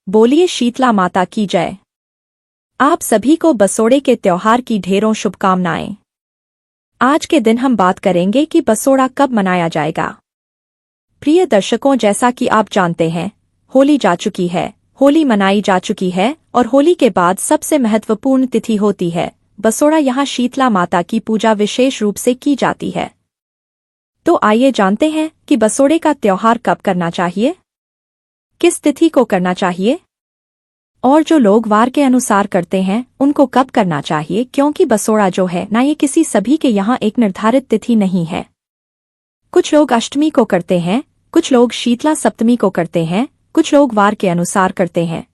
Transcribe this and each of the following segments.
बोलिए शीतला माता की जय। आप सभी को बसोड़े के त्योहार की ढेरों शुभकामनाएं। आज के दिन हम बात करेंगे कि बसोड़ा कब मनाया जाएगा। प्रिय दर्शकों, जैसा कि आप जानते हैं, होली जा चुकी है, होली मनाई जा चुकी है और होली के बाद सबसे महत्वपूर्ण तिथि होती है बसोड़ा। यहाँ शीतला माता की पूजा विशेष रूप से की जाती है। तो आइए जानते हैं कि बसोड़े का त्योहार कब करना चाहिए, किस तिथि को करना चाहिए और जो लोग वार के अनुसार करते हैं उनको कब करना चाहिए, क्योंकि बसोड़ा जो है ना, ये किसी सभी के यहाँ एक निर्धारित तिथि नहीं है। कुछ लोग अष्टमी को करते हैं, कुछ लोग शीतला सप्तमी को करते हैं, कुछ लोग वार के अनुसार करते हैं।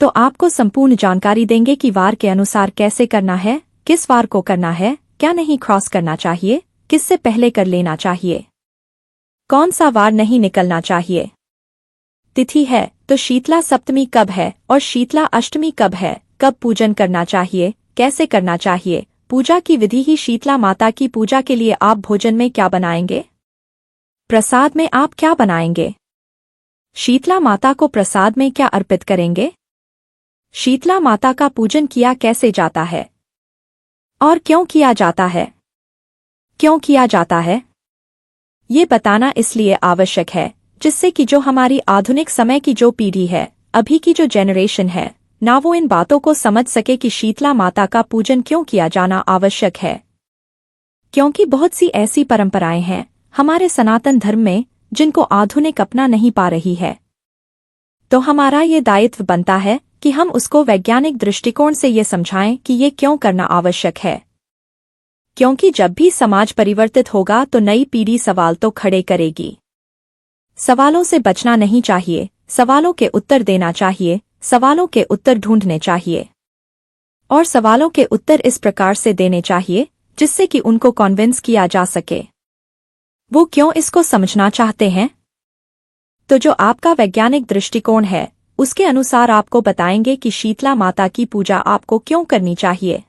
तो आपको संपूर्ण जानकारी देंगे कि वार के अनुसार कैसे करना है, किस वार को करना है, क्या नहीं क्रॉस करना चाहिए, किससे पहले कर लेना चाहिए, कौन सा वार नहीं निकलना चाहिए। तिथि है तो शीतला सप्तमी कब है और शीतला अष्टमी कब है, कब पूजन करना चाहिए, कैसे करना चाहिए, पूजा की विधि ही। शीतला माता की पूजा के लिए आप भोजन में क्या बनाएंगे, प्रसाद में आप क्या बनाएंगे, शीतला माता को प्रसाद में क्या अर्पित करेंगे, शीतला माता का पूजन किया कैसे जाता है और क्यों किया जाता है, क्यों किया जाता है, ये बताना इसलिए आवश्यक है जिससे कि जो हमारी आधुनिक समय की जो पीढ़ी है, अभी की जो जेनरेशन है ना, वो इन बातों को समझ सके कि शीतला माता का पूजन क्यों किया जाना आवश्यक है। क्योंकि बहुत सी ऐसी परंपराएं हैं हमारे सनातन धर्म में जिनको आधुनिक अपना नहीं पा रही है। तो हमारा ये दायित्व बनता है कि हम उसको वैज्ञानिक दृष्टिकोण से ये समझाएं कि ये क्यों करना आवश्यक है। क्योंकि जब भी समाज परिवर्तित होगा तो नई पीढ़ी सवाल तो खड़े करेगी। सवालों से बचना नहीं चाहिए, सवालों के उत्तर देना चाहिए, सवालों के उत्तर ढूंढने चाहिए और सवालों के उत्तर इस प्रकार से देने चाहिए जिससे कि उनको कन्विंस किया जा सके। वो क्यों इसको समझना चाहते हैं, तो जो आपका वैज्ञानिक दृष्टिकोण है उसके अनुसार आपको बताएंगे कि शीतला माता की पूजा आपको क्यों करनी चाहिए।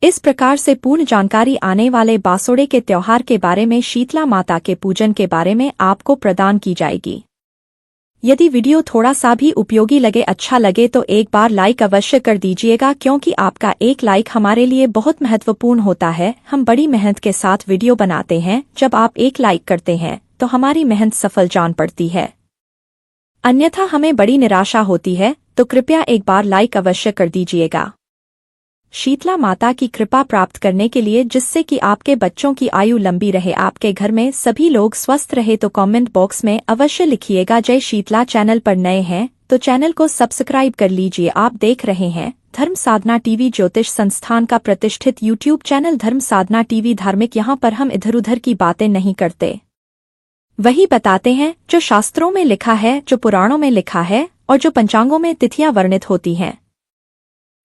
इस प्रकार से पूर्ण जानकारी आने वाले बासोड़े के त्योहार के बारे में, शीतला माता के पूजन के बारे में आपको प्रदान की जाएगी। यदि वीडियो थोड़ा सा भी उपयोगी लगे, अच्छा लगे तो एक बार लाइक अवश्य कर दीजिएगा, क्योंकि आपका एक लाइक हमारे लिए बहुत महत्वपूर्ण होता है। हम बड़ी मेहनत के साथ वीडियो बनाते हैं, जब आप एक लाइक करते हैं तो हमारी मेहनत सफल जान पड़ती है, अन्यथा हमें बड़ी निराशा होती है। तो कृपया एक बार लाइक अवश्य कर दीजिएगा। शीतला माता की कृपा प्राप्त करने के लिए, जिससे कि आपके बच्चों की आयु लंबी रहे, आपके घर में सभी लोग स्वस्थ रहे, तो कमेंट बॉक्स में अवश्य लिखिएगा जय शीतला। चैनल पर नए हैं तो चैनल को सब्सक्राइब कर लीजिए। आप देख रहे हैं धर्म साधना टीवी, ज्योतिष संस्थान का प्रतिष्ठित यूट्यूब चैनल धर्म साधना टीवी धार्मिक। यहाँ पर हम इधर उधर की बातें नहीं करते, वही बताते हैं जो शास्त्रों में लिखा है, जो पुराणों में लिखा है और जो पंचांगों में तिथियां वर्णित होती हैं।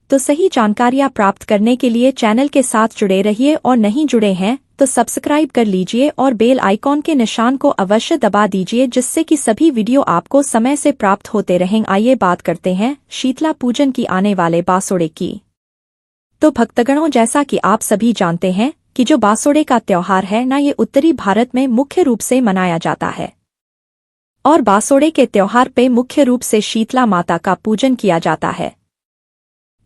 तो सही जानकारियां प्राप्त करने के लिए चैनल के साथ जुड़े रहिए और नहीं जुड़े हैं तो सब्सक्राइब कर लीजिए और बेल आइकॉन के निशान को अवश्य दबा दीजिए, जिससे कि सभी वीडियो आपको समय से प्राप्त होते रहें। आइए बात करते हैं शीतला पूजन की, आने वाले बासोड़े की। तो भक्तगणों, जैसा कि आप सभी जानते हैं कि जो बासोड़े का त्योहार है ना, ये उत्तरी भारत में मुख्य रूप से मनाया जाता है और बासोड़े के त्योहार पे मुख्य रूप से शीतला माता का पूजन किया जाता है।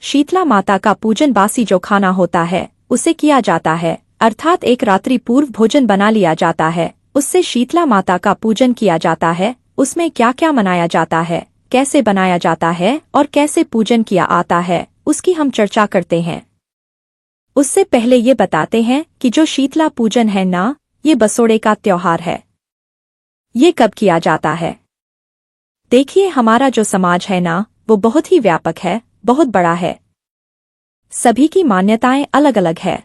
शीतला माता का पूजन बासी जो खाना होता है उसे किया जाता है, अर्थात एक रात्रि पूर्व भोजन बना लिया जाता है, उससे शीतला माता का पूजन किया जाता है। उसमें क्या क्या मनाया जाता है, कैसे बनाया जाता है और कैसे पूजन किया आता है, उसकी हम चर्चा करते हैं। उससे पहले ये बताते हैं कि जो शीतला पूजन है ना, ये बसोड़े का त्योहार है, ये कब किया जाता है। देखिए, हमारा जो समाज है ना, वो बहुत ही व्यापक है, बहुत बड़ा है, सभी की मान्यताएं अलग अलग है।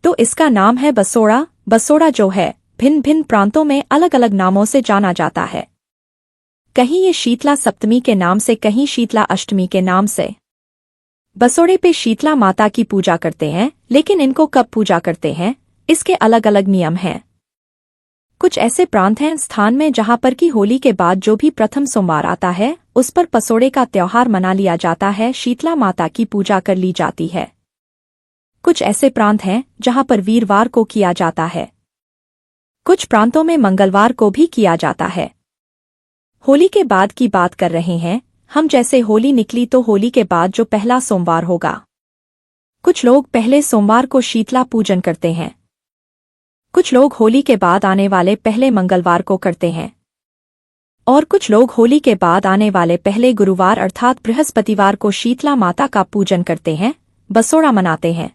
तो इसका नाम है बसोड़ा। बसोड़ा जो है भिन्न भिन्न प्रांतों में अलग अलग नामों से जाना जाता है। कहीं ये शीतला सप्तमी के नाम से, कहीं शीतला अष्टमी के नाम से। बसोड़े पे शीतला माता की पूजा करते हैं, लेकिन इनको कब पूजा करते हैं, इसके अलग अलग नियम हैं। कुछ ऐसे प्रांत हैं, स्थान में, जहां पर कि होली के बाद जो भी प्रथम सोमवार आता है उस पर बसोड़े का त्योहार मना लिया जाता है, शीतला माता की पूजा कर ली जाती है। कुछ ऐसे प्रांत हैं जहां पर वीरवार को किया जाता है, कुछ प्रांतों में मंगलवार को भी किया जाता है। होली के बाद की बात कर रहे हैं हम। जैसे होली निकली तो होली के बाद जो पहला सोमवार होगा, कुछ लोग पहले सोमवार को शीतला पूजन करते हैं। कुछ लोग होली के बाद आने वाले पहले मंगलवार को करते हैं और कुछ लोग होली के बाद आने वाले पहले गुरुवार अर्थात बृहस्पतिवार को शीतला माता का पूजन करते हैं, बसोड़ा मनाते हैं।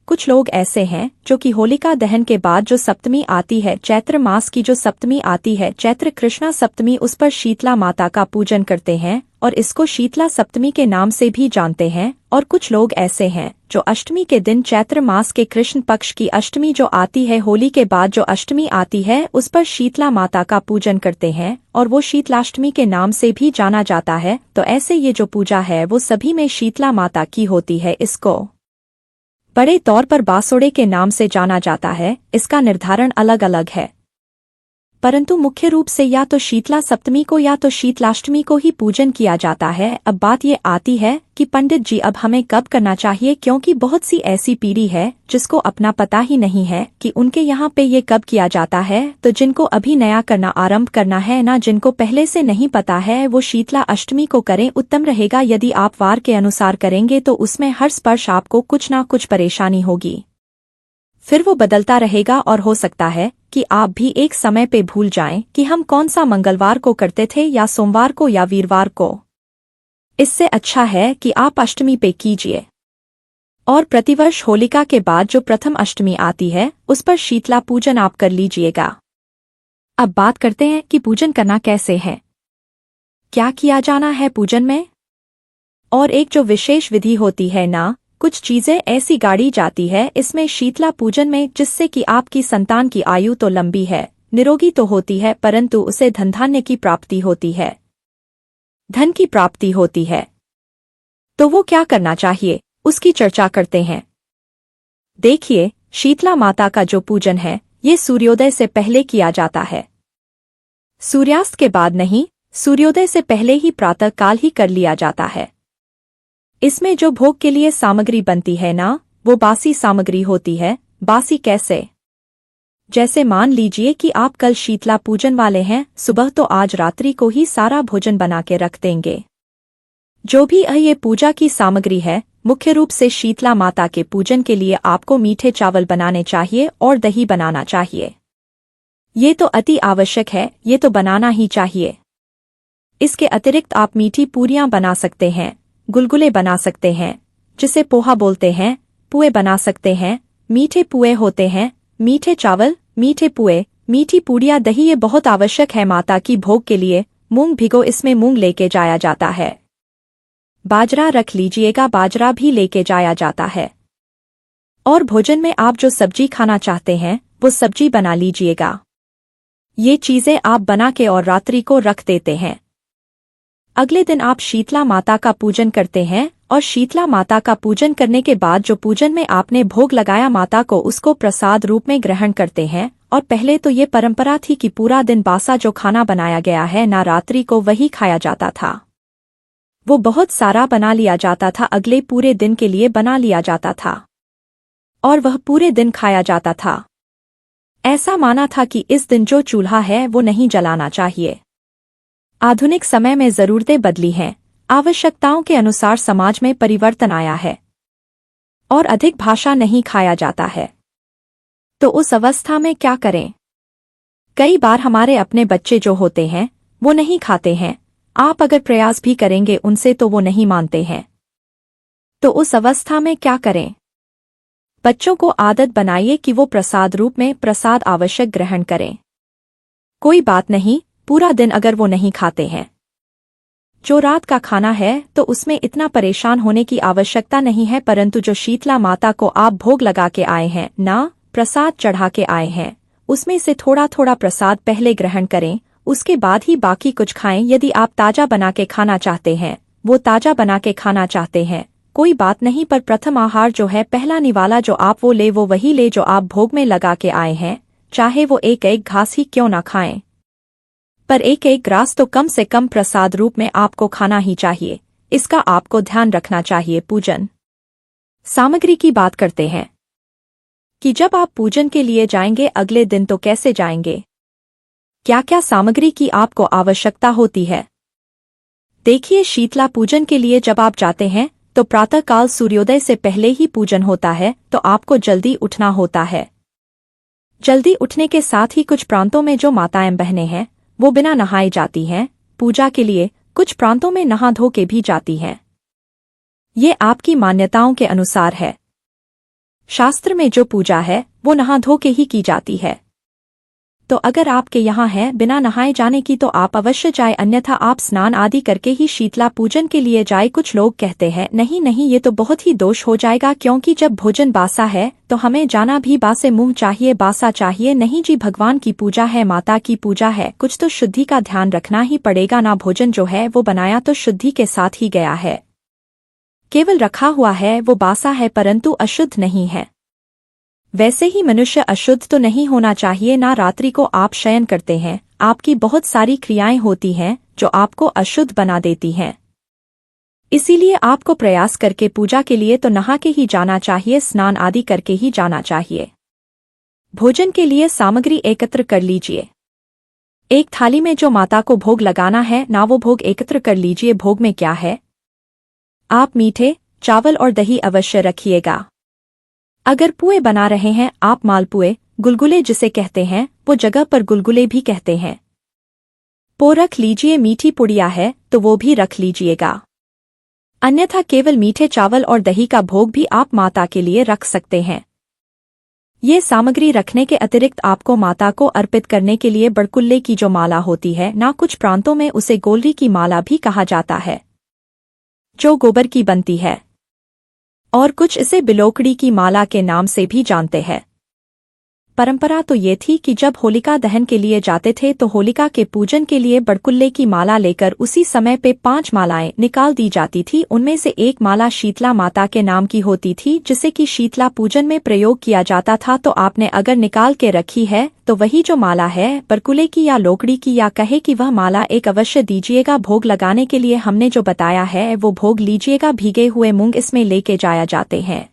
कुछ लोग ऐसे हैं जो कि होलिका दहन के बाद जो सप्तमी आती है, चैत्र मास की जो सप्तमी आती है, चैत्र कृष्णा सप्तमी, उस पर शीतला माता का पूजन करते हैं और इसको शीतला सप्तमी के नाम से भी जानते हैं। और कुछ लोग ऐसे हैं जो अष्टमी के दिन, चैत्र मास के कृष्ण पक्ष की अष्टमी जो आती है, होली के बाद जो अष्टमी आती है, उस पर शीतला माता का पूजन करते हैं और वो शीतलाष्टमी के नाम से भी जाना जाता है। तो ऐसे ये जो पूजा है वो सभी में शीतला माता की होती है। इसको बड़े तौर पर बासोड़े के नाम से जाना जाता है। इसका निर्धारण अलग अलग है, परंतु मुख्य रूप से या तो शीतला सप्तमी को या तो शीतलाष्टमी को ही पूजन किया जाता है। अब बात ये आती है कि पंडित जी अब हमें कब करना चाहिए, क्योंकि बहुत सी ऐसी पीढ़ी है जिसको अपना पता ही नहीं है कि उनके यहाँ पे ये कब किया जाता है। तो जिनको अभी नया करना आरंभ करना है ना, जिनको पहले से नहीं पता है, वो शीतला अष्टमी को करें, उत्तम रहेगा। यदि आप वार के अनुसार करेंगे तो उसमें हर स्पर्श आपको कुछ ना कुछ परेशानी होगी, फिर वो बदलता रहेगा और हो सकता है कि आप भी एक समय पे भूल जाएं कि हम कौन सा मंगलवार को करते थे या सोमवार को या वीरवार को। इससे अच्छा है कि आप अष्टमी पे कीजिए और प्रतिवर्ष होलिका के बाद जो प्रथम अष्टमी आती है उस पर शीतला पूजन आप कर लीजिएगा। अब बात करते हैं कि पूजन करना कैसे है, क्या किया जाना है पूजन में। और एक जो विशेष विधि होती है ना, कुछ चीजें ऐसी गाड़ी जाती है इसमें शीतला पूजन में, जिससे कि आपकी संतान की आयु तो लंबी है, निरोगी तो होती है, परंतु उसे धन धान्य की प्राप्ति होती है, धन की प्राप्ति होती है। तो वो क्या करना चाहिए उसकी चर्चा करते हैं। देखिए, शीतला माता का जो पूजन है ये सूर्योदय से पहले किया जाता है, सूर्यास्त के बाद नहीं, सूर्योदय से पहले ही प्रातः काल ही कर लिया जाता है। इसमें जो भोग के लिए सामग्री बनती है ना, वो बासी सामग्री होती है। बासी कैसे? जैसे मान लीजिए कि आप कल शीतला पूजन वाले हैं, सुबह तो आज रात्रि को ही सारा भोजन बना के रख देंगे। जो भी ये पूजा की सामग्री है, मुख्य रूप से शीतला माता के पूजन के लिए आपको मीठे चावल बनाने चाहिए और दही बनाना चाहिए। ये तो अति आवश्यक है, ये तो बनाना ही चाहिए। इसके अतिरिक्त आप मीठी पूरियां बना सकते हैं, गुलगुले बना सकते हैं, जिसे पोहा बोलते हैं, पुए बना सकते हैं। मीठे पुए होते हैं, मीठे चावल, मीठे पुए, मीठी पूड़ियाँ, दही, ये बहुत आवश्यक है माता की भोग के लिए। मूंग भिगो, इसमें मूंग लेके जाया जाता है। बाजरा रख लीजिएगा, बाजरा भी लेके जाया जाता है। और भोजन में आप जो सब्जी खाना चाहते हैं वो सब्जी बना लीजिएगा। ये चीजें आप बना के और रात्रि को रख देते हैं। अगले दिन आप शीतला माता का पूजन करते हैं और शीतला माता का पूजन करने के बाद जो पूजन में आपने भोग लगाया माता को, उसको प्रसाद रूप में ग्रहण करते हैं। और पहले तो ये परंपरा थी कि पूरा दिन बासा जो खाना बनाया गया है ना, रात्रि को वही खाया जाता था। वो बहुत सारा बना लिया जाता था, अगले पूरे दिन के लिए बना लिया जाता था और वह पूरे दिन खाया जाता था। ऐसा माना था कि इस दिन जो चूल्हा है वो नहीं जलाना चाहिए। आधुनिक समय में जरूरतें बदली हैं, आवश्यकताओं के अनुसार समाज में परिवर्तन आया है और अधिक भाषा नहीं खाया जाता है। तो उस अवस्था में क्या करें? कई बार हमारे अपने बच्चे जो होते हैं वो नहीं खाते हैं, आप अगर प्रयास भी करेंगे उनसे तो वो नहीं मानते हैं। तो उस अवस्था में क्या करें? बच्चों को आदत बनाइए कि वो प्रसाद रूप में प्रसाद आवश्यक ग्रहण करें। कोई बात नहीं, पूरा दिन अगर वो नहीं खाते हैं, जो रात का खाना है तो उसमें इतना परेशान होने की आवश्यकता नहीं है, परंतु जो शीतला माता को आप भोग लगा के आए हैं ना, प्रसाद चढ़ा के आए हैं, उसमें से थोड़ा थोड़ा प्रसाद पहले ग्रहण करें, उसके बाद ही बाकी कुछ खाएं। यदि आप ताजा बना के खाना चाहते हैं वो ताजा बना के खाना चाहते हैं, कोई बात नहीं, पर प्रथम आहार जो है, पहला निवाला जो आप वो ले, वो वही ले जो आप भोग में लगा के आए हैं। चाहे वो एक एक घास ही क्यों ना खाएं, पर एक एक ग्रास तो कम से कम प्रसाद रूप में आपको खाना ही चाहिए। इसका आपको ध्यान रखना चाहिए। पूजन सामग्री की बात करते हैं कि जब आप पूजन के लिए जाएंगे अगले दिन तो कैसे जाएंगे। क्या क्या सामग्री की आपको आवश्यकता होती है? देखिए, शीतला पूजन के लिए जब आप जाते हैं तो प्रातःकाल सूर्योदय से पहले ही पूजन होता है, तो आपको जल्दी उठना होता है। जल्दी उठने के साथ ही कुछ प्रांतों में जो माताएं बहनें हैं वो बिना नहाए जाती हैं पूजा के लिए, कुछ प्रांतों में नहा धो के भी जाती हैं। ये आपकी मान्यताओं के अनुसार है। शास्त्र में जो पूजा है वो नहा धो के ही की जाती है। तो अगर आपके यहाँ है बिना नहाए जाने की तो आप अवश्य जाए, अन्यथा आप स्नान आदि करके ही शीतला पूजन के लिए जाए। कुछ लोग कहते हैं नहीं नहीं, ये तो बहुत ही दोष हो जाएगा, क्योंकि जब भोजन बासा है तो हमें जाना भी बासे मुंह चाहिए, बासा चाहिए। नहीं जी, भगवान की पूजा है, माता की पूजा है, कुछ तो शुद्धि का ध्यान रखना ही पड़ेगा ना। भोजन जो है वो बनाया तो शुद्धि के साथ ही गया है, केवल रखा हुआ है वो बासा है परंतु अशुद्ध नहीं है। वैसे ही मनुष्य अशुद्ध तो नहीं होना चाहिए ना। रात्रि को आप शयन करते हैं, आपकी बहुत सारी क्रियाएं होती हैं जो आपको अशुद्ध बना देती हैं। इसीलिए आपको प्रयास करके पूजा के लिए तो नहा के ही जाना चाहिए, स्नान आदि करके ही जाना चाहिए। भोजन के लिए सामग्री एकत्र कर लीजिए। एक थाली में जो माता को भोग लगाना है ना, वो भोग एकत्र कर लीजिए। भोग में क्या है? आप मीठे चावल और दही अवश्य रखिएगा। अगर पुए बना रहे हैं आप, मालपुए, गुलगुले जिसे कहते हैं, वो जगह पर गुलगुले भी कहते हैं, वो रख लीजिए। मीठी पुड़िया है तो वो भी रख लीजिएगा, अन्यथा केवल मीठे चावल और दही का भोग भी आप माता के लिए रख सकते हैं। ये सामग्री रखने के अतिरिक्त आपको माता को अर्पित करने के लिए बड़कुल्ले की जो माला होती है ना, कुछ प्रांतों में उसे गोलरी की माला भी कहा जाता है, जो गोबर की बनती है, और कुछ इसे बिलोकड़ी की माला के नाम से भी जानते हैं। परंपरा तो ये थी कि जब होलिका दहन के लिए जाते थे तो होलिका के पूजन के लिए बड़कुल्ले की माला लेकर उसी समय पे 5 मालाएं निकाल दी जाती थी। उनमें से एक माला शीतला माता के नाम की होती थी, जिसे कि शीतला पूजन में प्रयोग किया जाता था। तो आपने अगर निकाल के रखी है तो वही जो माला है बड़कुले की या लोकड़ी की, या कहे कि वह माला एक अवश्य दीजिएगा। भोग लगाने के लिए हमने जो बताया है वो भोग लीजिएगा। भीगे हुए मूंग इसमें लेके जाया जाते हैं,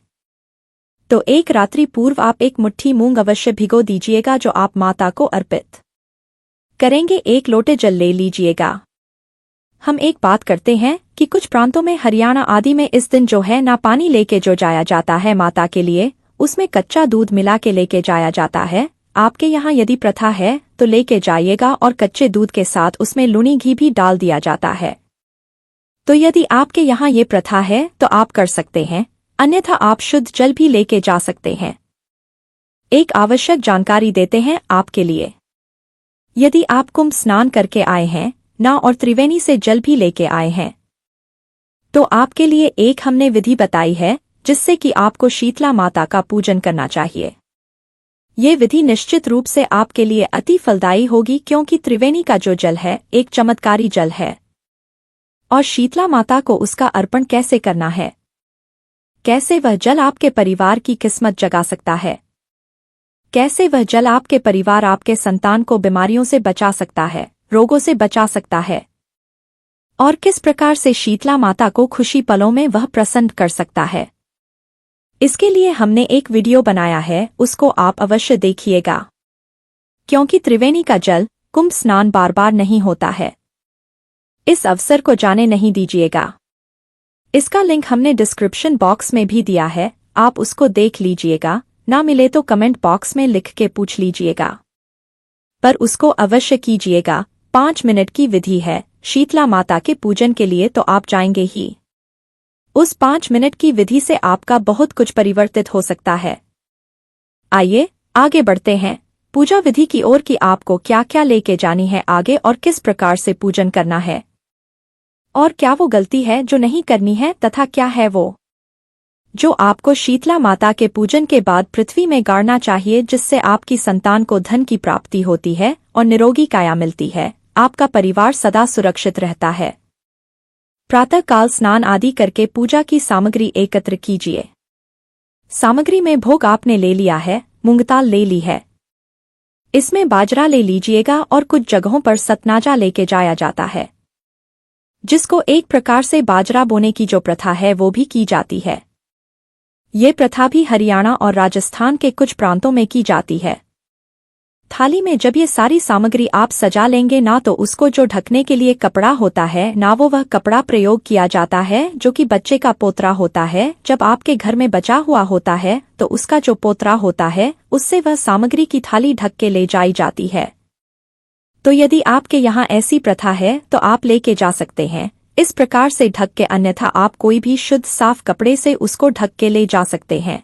तो एक रात्रि पूर्व आप एक मुट्ठी मूंग अवश्य भिगो दीजिएगा जो आप माता को अर्पित करेंगे। 1 लोटे जल ले लीजिएगा। हम एक बात करते हैं कि कुछ प्रांतों में, हरियाणा आदि में, इस दिन जो है ना पानी लेके जो जाया जाता है माता के लिए, उसमें कच्चा दूध मिला के लेके जाया जाता है। आपके यहाँ यदि प्रथा है तो लेके जाइएगा, और कच्चे दूध के साथ उसमें लूनी घी भी डाल दिया जाता है। तो यदि आपके यहाँ ये प्रथा है तो आप कर सकते हैं, अन्यथा आप शुद्ध जल भी लेके जा सकते हैं। एक आवश्यक जानकारी देते हैं आपके लिए। यदि आप कुंभ स्नान करके आए हैं ना और त्रिवेणी से जल भी लेके आए हैं, तो आपके लिए एक हमने विधि बताई है जिससे कि आपको शीतला माता का पूजन करना चाहिए। ये विधि निश्चित रूप से आपके लिए अति फलदायी होगी, क्योंकि त्रिवेणी का जो जल है एक चमत्कारी जल है। और शीतला माता को उसका अर्पण कैसे करना है, कैसे वह जल आपके परिवार की किस्मत जगा सकता है, कैसे वह जल आपके परिवार, आपके संतान को बीमारियों से बचा सकता है, रोगों से बचा सकता है, और किस प्रकार से शीतला माता को खुशी पलों में वह प्रसन्न कर सकता है, इसके लिए हमने एक वीडियो बनाया है, उसको आप अवश्य देखिएगा। क्योंकि त्रिवेणी का जल कुंभ स्नान बार बार नहीं होता है, इस अवसर को जाने नहीं दीजिएगा। इसका लिंक हमने डिस्क्रिप्शन बॉक्स में भी दिया है, आप उसको देख लीजिएगा। ना मिले तो कमेंट बॉक्स में लिख के पूछ लीजिएगा, पर उसको अवश्य कीजिएगा। 5 मिनट की विधि है शीतला माता के पूजन के लिए, तो आप जाएंगे ही। उस 5 मिनट की विधि से आपका बहुत कुछ परिवर्तित हो सकता है। आइए आगे बढ़ते हैं पूजा विधि की ओर, कि आपको क्या क्या लेके जानी है आगे, और किस प्रकार से पूजन करना है, और क्या वो गलती है जो नहीं करनी है, तथा क्या है वो जो आपको शीतला माता के पूजन के बाद पृथ्वी में गाड़ना चाहिए, जिससे आपकी संतान को धन की प्राप्ति होती है और निरोगी काया मिलती है, आपका परिवार सदा सुरक्षित रहता है। प्रातःकाल स्नान आदि करके पूजा की सामग्री एकत्र कीजिए। सामग्री में भोग आपने ले लिया है, मूंगदाल ले ली है, इसमें बाजरा ले लीजिएगा, और कुछ जगहों पर सतनाजा लेके जाया जाता है, जिसको एक प्रकार से बाजरा बोने की जो प्रथा है वो भी की जाती है। ये प्रथा भी हरियाणा और राजस्थान के कुछ प्रांतों में की जाती है। थाली में जब ये सारी सामग्री आप सजा लेंगे ना तो उसको जो ढकने के लिए कपड़ा होता है ना वो वह कपड़ा प्रयोग किया जाता है जो कि बच्चे का पोतरा होता है। जब आपके घर में बचा हुआ होता है तो उसका जो पोतरा होता है उससे वह सामग्री की थाली ढक के ले जाई जाती है। तो यदि आपके यहाँ ऐसी प्रथा है तो आप लेके जा सकते हैं इस प्रकार से ढक के, अन्यथा आप कोई भी शुद्ध साफ कपड़े से उसको ढक के ले जा सकते हैं।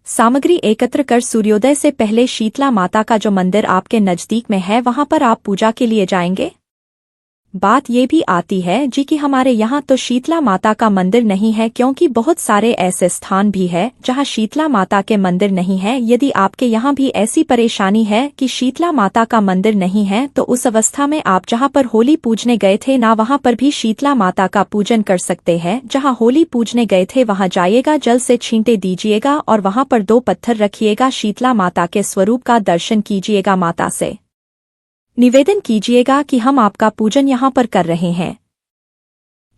सामग्री एकत्र कर सूर्योदय से पहले शीतला माता का जो मंदिर आपके नजदीक में है वहां पर आप पूजा के लिए जाएंगे। बात ये भी आती है जी कि हमारे यहाँ तो शीतला माता का मंदिर नहीं है, क्योंकि बहुत सारे ऐसे स्थान भी है जहाँ शीतला माता के मंदिर नहीं है। यदि आपके यहाँ भी ऐसी परेशानी है कि शीतला माता का मंदिर नहीं है तो उस अवस्था में आप जहाँ पर होली पूजने गए थे ना वहाँ पर भी शीतला माता का पूजन कर सकते हैं। जहाँ होली पूजने गए थे वहाँ जाइएगा, जल से छींटे दीजिएगा और वहाँ पर 2 पत्थर रखिएगा, शीतला माता के स्वरूप का दर्शन कीजिएगा, माता से निवेदन कीजिएगा कि हम आपका पूजन यहाँ पर कर रहे हैं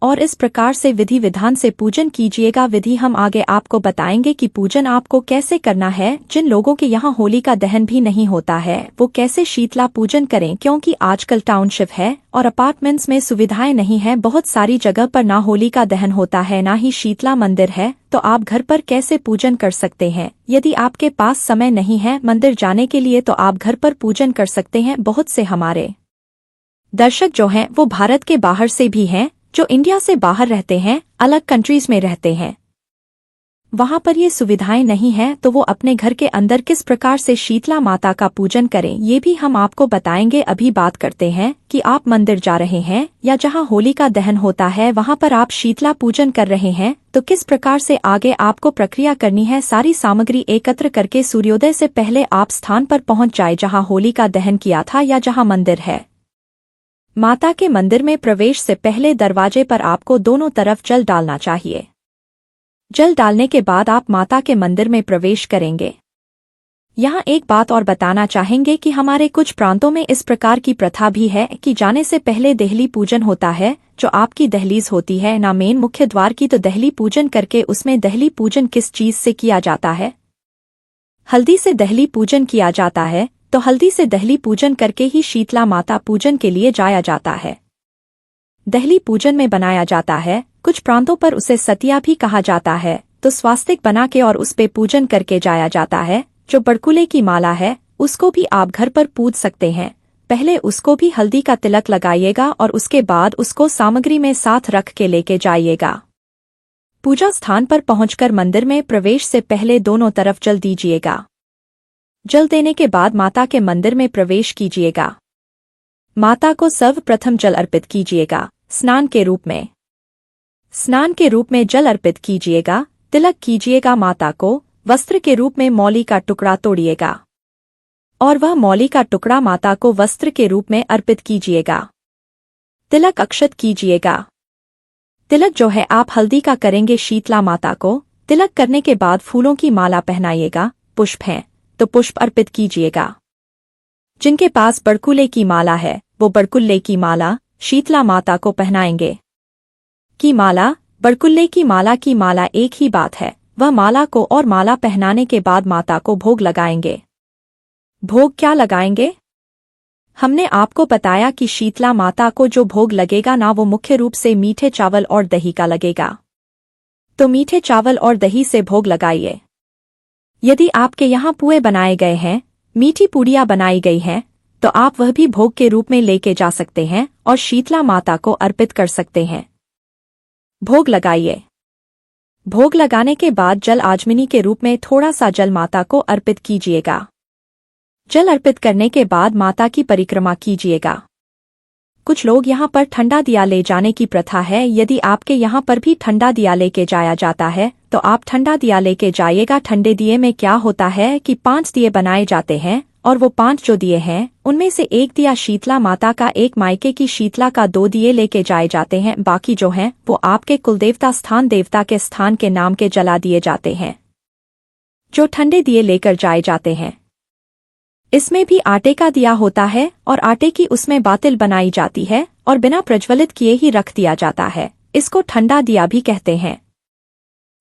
और इस प्रकार से विधि विधान से पूजन कीजिएगा। विधि हम आगे आपको बताएंगे कि पूजन आपको कैसे करना है। जिन लोगों के यहाँ होली का दहन भी नहीं होता है वो कैसे शीतला पूजन करें, क्योंकि आजकल टाउनशिप है और अपार्टमेंट्स में सुविधाएं नहीं है। बहुत सारी जगह पर ना होली का दहन होता है ना ही शीतला मंदिर है, तो आप घर पर कैसे पूजन कर सकते हैं। यदि आपके पास समय नहीं है मंदिर जाने के लिए तो आप घर पर पूजन कर सकते हैं। बहुत से हमारे दर्शक जो हैं वो भारत के बाहर से भी हैं, जो इंडिया से बाहर रहते हैं, अलग कंट्रीज में रहते हैं, वहां पर ये सुविधाएं नहीं है, तो वो अपने घर के अंदर किस प्रकार से शीतला माता का पूजन करें ये भी हम आपको बताएंगे। अभी बात करते हैं कि आप मंदिर जा रहे हैं या जहां होली का दहन होता है वहां पर आप शीतला पूजन कर रहे हैं तो किस प्रकार से आगे आपको प्रक्रिया करनी है। सारी सामग्री एकत्र करके सूर्योदय से पहले आप स्थान पर पहुंच जाए जहां होली का दहन किया था या जहां मंदिर है। माता के मंदिर में प्रवेश से पहले दरवाजे पर आपको दोनों तरफ जल डालना चाहिए। जल डालने के बाद आप माता के मंदिर में प्रवेश करेंगे। यहाँ एक बात और बताना चाहेंगे कि हमारे कुछ प्रांतों में इस प्रकार की प्रथा भी है कि जाने से पहले देहली पूजन होता है, जो आपकी दहलीज होती है ना मेन मुख्य द्वार की, तो दहली पूजन करके उसमें दहली पूजन किस चीज से किया जाता है? हल्दी से दहली पूजन किया जाता है। तो हल्दी से दहली पूजन करके ही शीतला माता पूजन के लिए जाया जाता है। दहली पूजन में बनाया जाता है, कुछ प्रांतों पर उसे सतिया भी कहा जाता है, तो स्वास्तिक बना के और उस पे पूजन करके जाया जाता है। जो बड़कुले की माला है उसको भी आप घर पर पूज सकते हैं। पहले उसको भी हल्दी का तिलक लगाइएगा और उसके बाद उसको सामग्री में साथ रख के लेके जाइएगा। पूजा स्थान पर पहुंचकर मंदिर में प्रवेश से पहले दोनों तरफ जल दीजिएगा। जल देने के बाद माता के मंदिर में प्रवेश कीजिएगा। माता को सर्वप्रथम जल अर्पित कीजिएगा स्नान के रूप में। स्नान के रूप में जल अर्पित कीजिएगा। तिलक कीजिएगा माता को। वस्त्र के रूप में मौली का टुकड़ा तोड़िएगा और वह मौली का टुकड़ा माता को वस्त्र के रूप में अर्पित कीजिएगा। तिलक अक्षत कीजिएगा। तिलक जो है आप हल्दी का करेंगे शीतला माता को। तिलक करने के बाद फूलों की माला पहनाइएगा। पुष्प हैं तो पुष्प अर्पित कीजिएगा। जिनके पास बड़कुले की माला है वो बड़कुल्ले की माला शीतला माता को पहनाएंगे। की माला बड़कुल्ले की माला एक ही बात है। वह माला को और माला पहनाने के बाद माता को भोग लगाएंगे। भोग क्या लगाएंगे? हमने आपको बताया कि शीतला माता को जो भोग लगेगा ना वो मुख्य रूप से मीठे चावल और दही का लगेगा। तो मीठे चावल और दही से भोग लगाइए। यदि आपके यहाँ पुए बनाए गए हैं, मीठी पूड़ियाँ बनाई गई हैं, तो आप वह भी भोग के रूप में लेके जा सकते हैं और शीतला माता को अर्पित कर सकते हैं। भोग लगाइए। भोग लगाने के बाद जल आजमिनी के रूप में थोड़ा सा जल माता को अर्पित कीजिएगा। जल अर्पित करने के बाद माता की परिक्रमा कीजिएगा। कुछ लोग यहाँ पर ठंडा दिया ले जाने की प्रथा है। यदि आपके यहाँ पर भी ठंडा दिया लेके जाया जाता है तो आप ठंडा दिया लेके जाइएगा। ठंडे दिए में क्या होता है कि 5 दिए बनाए जाते हैं और वो 5 जो दिए हैं उनमें से एक दिया शीतला माता का, एक मायके की शीतला का, 2 दिए लेके जाए जाते हैं। बाकी जो हैं वो आपके कुलदेवता स्थान देवता के स्थान के नाम के जला दिए जाते हैं। जो ठंडे दिए लेकर जाए जाते हैं इसमें भी आटे का दिया होता है और आटे की उसमें बातिल बनाई जाती है और बिना प्रज्वलित किए ही रख दिया जाता है। इसको ठंडा दिया भी कहते हैं।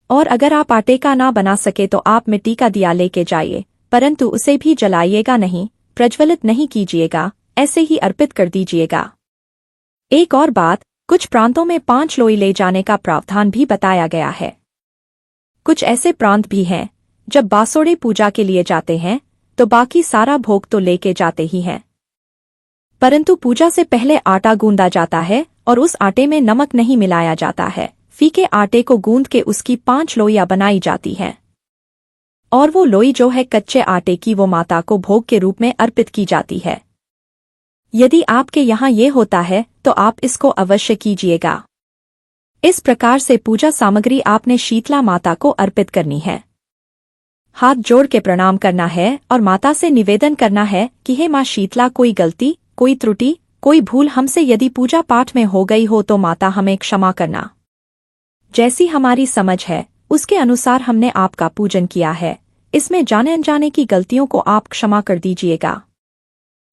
और अगर आप आटे का ना बना सके तो आप मिट्टी का दिया लेके जाइए, परंतु उसे भी जलाइएगा नहीं, प्रज्वलित नहीं कीजिएगा, ऐसे ही अर्पित कर दीजिएगा। एक और बात, कुछ प्रांतों में 5 लोई ले जाने का प्रावधान भी बताया गया है। कुछ ऐसे प्रांत भी हैं जब बासोड़े पूजा के लिए जाते हैं तो बाकी सारा भोग तो लेके जाते ही हैं, परंतु पूजा से पहले आटा गूंदा जाता है और उस आटे में नमक नहीं मिलाया जाता है। फीके आटे को गूंद के उसकी 5 लोइयां बनाई जाती हैं और वो लोई जो है कच्चे आटे की, वो माता को भोग के रूप में अर्पित की जाती है। यदि आपके यहाँ ये होता है तो आप इसको अवश्य कीजिएगा। इस प्रकार से पूजा सामग्री आपने शीतला माता को अर्पित करनी है। हाथ जोड़ के प्रणाम करना है और माता से निवेदन करना है कि हे माँ शीतला, कोई गलती, कोई त्रुटि, कोई भूल हमसे यदि पूजा पाठ में हो गई हो तो माता हमें क्षमा करना। जैसी हमारी समझ है उसके अनुसार हमने आपका पूजन किया है, इसमें जाने अनजाने की गलतियों को आप क्षमा कर दीजिएगा।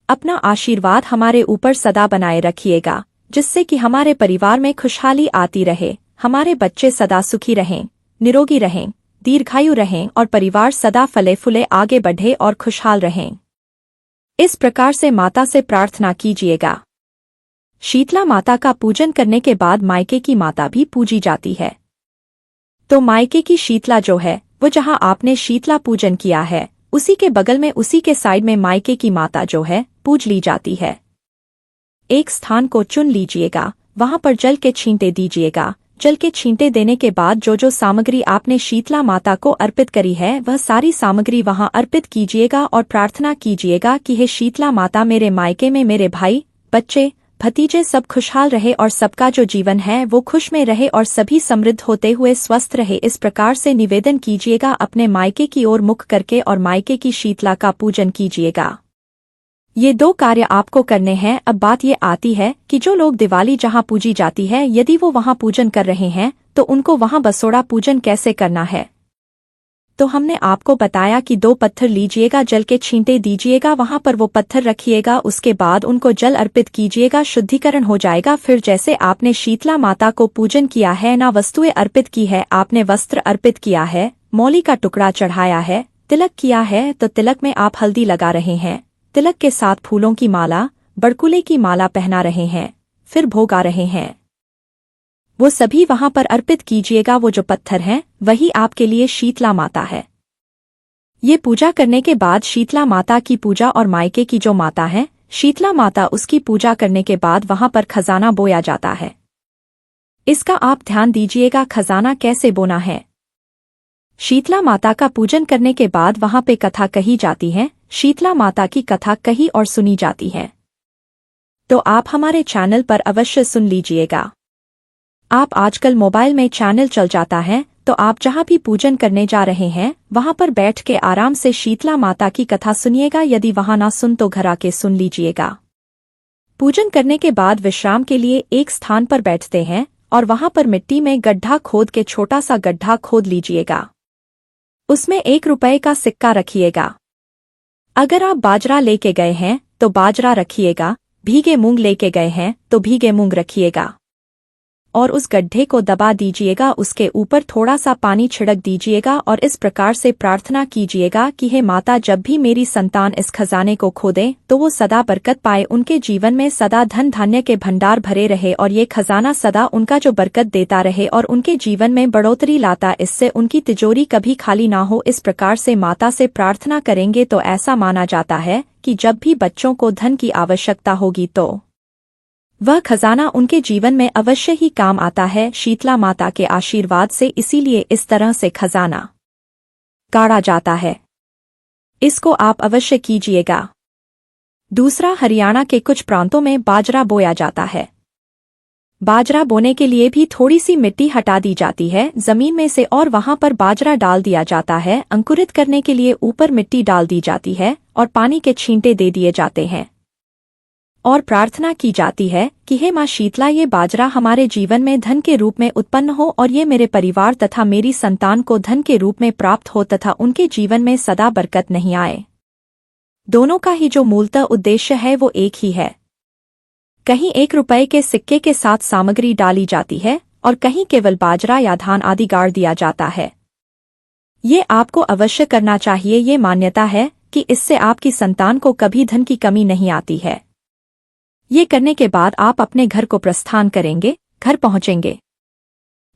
अपना आशीर्वाद हमारे ऊपर सदा बनाए रखिएगा, जिससे कि हमारे परिवार में खुशहाली आती रहे, हमारे बच्चे सदा सुखी रहें, निरोगी रहें, दीर्घायु रहें और परिवार सदा फले फूले आगे बढ़े और खुशहाल रहें। इस प्रकार से माता से प्रार्थना कीजिएगा। शीतला माता का पूजन करने के बाद मायके की माता भी पूजी जाती है। तो मायके की शीतला जो है वो जहां आपने शीतला पूजन किया है उसी के बगल में, उसी के साइड में मायके की माता जो है पूज ली जाती है। एक स्थान को चुन लीजिएगा, वहां पर जल के छींटे दीजिएगा। जल के छींटे देने के बाद जो जो सामग्री आपने शीतला माता को अर्पित करी है वह सारी सामग्री वहां अर्पित कीजिएगा और प्रार्थना कीजिएगा कि हे शीतला माता, मेरे मायके में मेरे भाई, बच्चे, भतीजे सब खुशहाल रहे और सबका जो जीवन है वो खुश में रहे और सभी समृद्ध होते हुए स्वस्थ रहे। इस प्रकार से निवेदन कीजिएगा अपने मायके की ओर मुख करके और मायके की शीतला का पूजन कीजिएगा। ये 2 कार्य आपको करने हैं। अब बात ये आती है कि जो लोग दिवाली जहां पूजी जाती है यदि वो वहां पूजन कर रहे हैं तो उनको वहां बसोड़ा पूजन कैसे करना है। तो हमने आपको बताया कि 2 पत्थर लीजिएगा, जल के छींटे दीजिएगा, वहां पर वो पत्थर रखिएगा, उसके बाद उनको जल अर्पित कीजिएगा, शुद्धिकरण हो जाएगा। फिर जैसे आपने शीतला माता को पूजन किया है, ना वस्तुएं अर्पित की है, आपने वस्त्र अर्पित किया है, मौली का टुकड़ा चढ़ाया है, तिलक किया है, तो तिलक में आप हल्दी लगा रहे हैं, तिलक के साथ फूलों की माला, बड़कुले की माला पहना रहे हैं, फिर भोग आ रहे हैं, वो सभी वहां पर अर्पित कीजिएगा। वो जो पत्थर हैं वही आपके लिए शीतला माता है। ये पूजा करने के बाद शीतला माता की पूजा और मायके की जो माता है शीतला माता, उसकी पूजा करने के बाद वहां पर खजाना बोया जाता है। इसका आप ध्यान दीजिएगा, खजाना कैसे बोना है। शीतला माता का पूजन करने के बाद वहां पे कथा कही जाती है, शीतला माता की कथा कही और सुनी जाती है। तो आप हमारे चैनल पर अवश्य सुन लीजिएगा। आप आजकल मोबाइल में चैनल चल जाता है, तो आप जहां भी पूजन करने जा रहे हैं वहां पर बैठ के आराम से शीतला माता की कथा सुनिएगा। यदि वहां ना सुन तो घर आके सुन लीजिएगा। पूजन करने के बाद विश्राम के लिए एक स्थान पर बैठते हैं और वहां पर मिट्टी में गड्ढा खोद के छोटा सा गड्ढा खोद लीजिएगा। उसमें 1 रुपए का सिक्का रखिएगा। अगर आप बाजरा लेके गए हैं तो बाजरा रखिएगा, भीगे मूंग लेके गए हैं तो भीगे मूंग रखिएगा और उस गड्ढे को दबा दीजिएगा। उसके ऊपर थोड़ा सा पानी छिड़क दीजिएगा और इस प्रकार से प्रार्थना कीजिएगा कि हे माता, जब भी मेरी संतान इस खजाने को खोदे तो वो सदा बरकत पाए, उनके जीवन में सदा धन धान्य के भंडार भरे रहे और ये खजाना सदा उनका जो बरकत देता रहे और उनके जीवन में बढ़ोतरी लाता, इससे उनकी तिजोरी कभी खाली ना हो। इस प्रकार से माता से प्रार्थना करेंगे तो ऐसा माना जाता है कि जब भी बच्चों को धन की आवश्यकता होगी तो वह खजाना उनके जीवन में अवश्य ही काम आता है शीतला माता के आशीर्वाद से। इसीलिए इस तरह से खजाना गाड़ा जाता है। इसको आप अवश्य कीजिएगा। दूसरा, हरियाणा के कुछ प्रांतों में बाजरा बोया जाता है। बाजरा बोने के लिए भी थोड़ी सी मिट्टी हटा दी जाती है जमीन में से और वहां पर बाजरा डाल दिया जाता है। अंकुरित करने के लिए ऊपर मिट्टी डाल दी जाती है और पानी के छींटे दे दिए जाते हैं और प्रार्थना की जाती है कि हे माँ शीतला, ये बाजरा हमारे जीवन में धन के रूप में उत्पन्न हो और ये मेरे परिवार तथा मेरी संतान को धन के रूप में प्राप्त हो तथा उनके जीवन में सदा बरकत नहीं आए। दोनों का ही जो मूलतः उद्देश्य है वो एक ही है। कहीं 1 रुपए के सिक्के के साथ सामग्री डाली जाती है और कहीं केवल बाजरा या धान आदि गाड़ दिया जाता है। ये आपको अवश्य करना चाहिए। ये मान्यता है कि इससे आपकी संतान को कभी धन की कमी नहीं आती है। ये करने के बाद आप अपने घर को प्रस्थान करेंगे, घर पहुंचेंगे।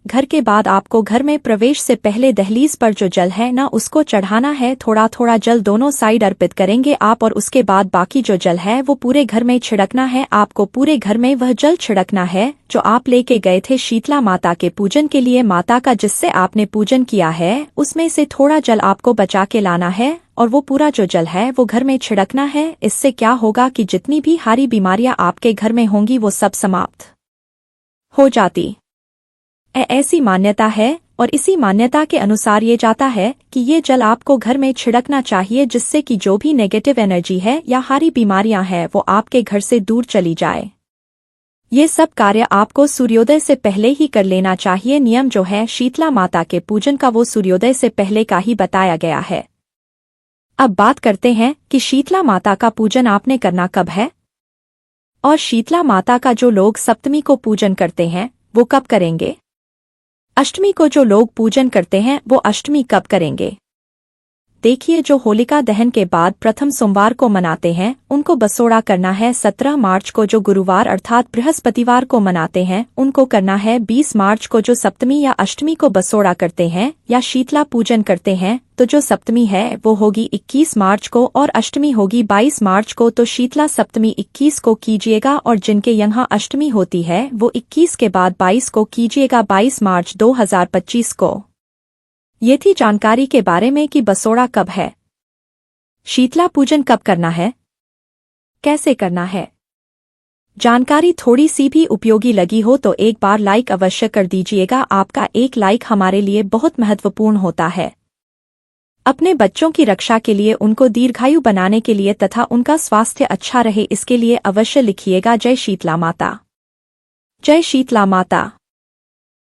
घर के बाद आपको घर में प्रवेश से पहले दहलीज पर जो जल है ना उसको चढ़ाना है। थोड़ा थोड़ा जल दोनों साइड अर्पित करेंगे आप, और उसके बाद बाकी जो जल है वो पूरे घर में छिड़कना है। आपको पूरे घर में वह जल छिड़कना है जो आप लेके गए थे शीतला माता के पूजन के लिए। माता का जिससे आपने पूजन किया है उसमें से थोड़ा जल आपको बचा के लाना है और वो पूरा जो जल है वो घर में छिड़कना है। इससे क्या होगा कि जितनी भी हारी बीमारियां आपके घर में होंगी वो सब समाप्त हो जाती। ऐसी मान्यता है और इसी मान्यता के अनुसार ये जाता है कि ये जल आपको घर में छिड़कना चाहिए, जिससे कि जो भी नेगेटिव एनर्जी है या हारी बीमारियां हैं वो आपके घर से दूर चली जाए। ये सब कार्य आपको सूर्योदय से पहले ही कर लेना चाहिए। नियम जो है शीतला माता के पूजन का वो सूर्योदय से पहले का ही बताया गया है। अब बात करते हैं कि शीतला माता का पूजन आपने करना कब है, और शीतला माता का जो लोग सप्तमी को पूजन करते हैं वो कब करेंगे। अष्टमी को जो लोग पूजन करते हैं वो अष्टमी कब करेंगे। देखिए, जो होलिका दहन के बाद प्रथम सोमवार को मनाते हैं उनको बसोड़ा करना है 17 मार्च को। जो गुरुवार अर्थात बृहस्पतिवार को मनाते हैं उनको करना है 20 मार्च को। जो सप्तमी या अष्टमी को बसोड़ा करते हैं या शीतला पूजन करते हैं तो जो सप्तमी है वो होगी 21 मार्च को और अष्टमी होगी 22 मार्च को। तो शीतला सप्तमी 21 को कीजिएगा और जिनके यहाँ अष्टमी होती है वो 21 के बाद 22 को कीजिएगा, 22 मार्च 2025 को। ये थी जानकारी के बारे में कि बसोड़ा कब है, शीतला पूजन कब करना है, कैसे करना है। जानकारी थोड़ी सी भी उपयोगी लगी हो तो एक बार लाइक अवश्य कर दीजिएगा। आपका एक लाइक हमारे लिए बहुत महत्वपूर्ण होता है। अपने बच्चों की रक्षा के लिए, उनको दीर्घायु बनाने के लिए तथा उनका स्वास्थ्य अच्छा रहे इसके लिए अवश्य लिखिएगा जय शीतला माता। जय शीतला माता।